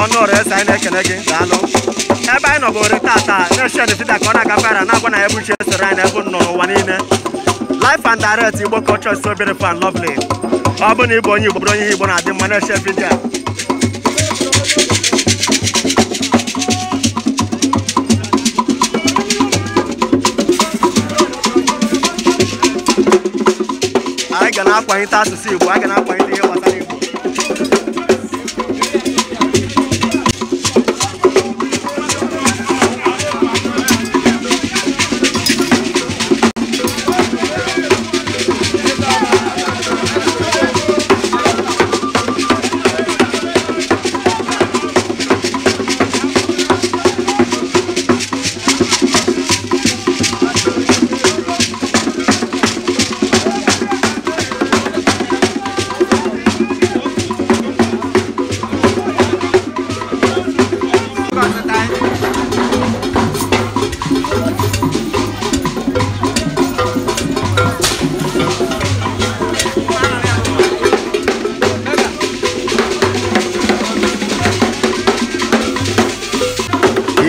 ọnụọrụ eze anyị na-ekene gị daalụ ebe anyị nọbụrụ tata na-eche dịfida ka ọ na-agafere na-agwa na ebe uche soro anyị na ebe nọ n'ụwa niile life and direct Igbo culture is so beautiful and lovely ọ bụ na ịbụ onye Igbo bụrụ onye Igbo na-adị mma na-eche vidio anyị ga na-akwanyite asụsụ Igbo anyị ga na-akwanyite ihe gbasara Igbo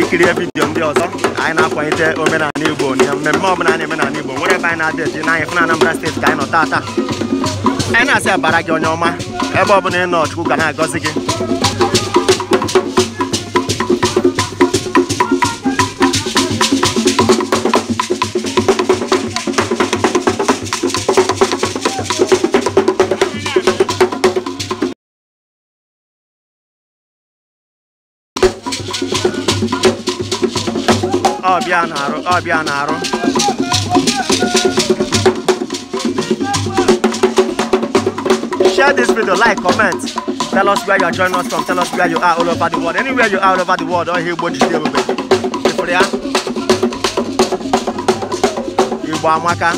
ikiri vidio ndị ọzọ anyị na-akwanyite omenala Igbo na mmemme ọbụla a na-eme n'ala Igbo nwere ebe anyị na-adị eji n'anya fụ na Anambra steeti ka anyị nọ tata anyị na-asị abara gị onye ọma ebe ọbụla ị nọ Chukwu ga na-agọzi gị ọbịa na-arụ share this video, like, comment, tell us where you are joining us from, tell us where you are all over the world, anywhere you are all over the world. All here Igbo amaka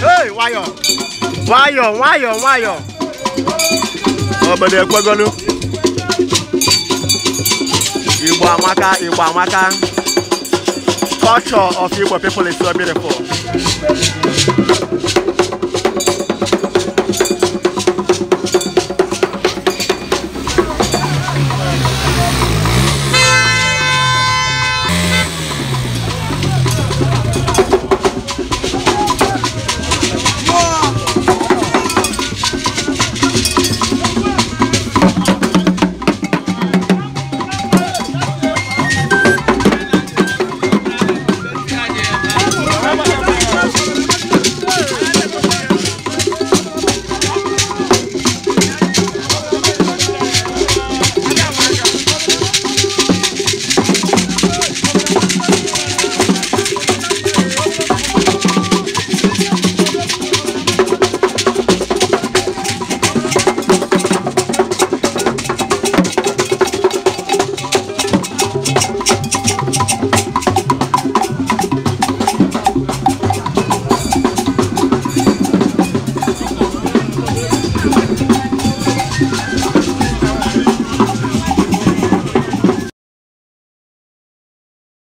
hey, wayo obodo ekwegolu Igbo amaka culture of Igbo people is so beautiful.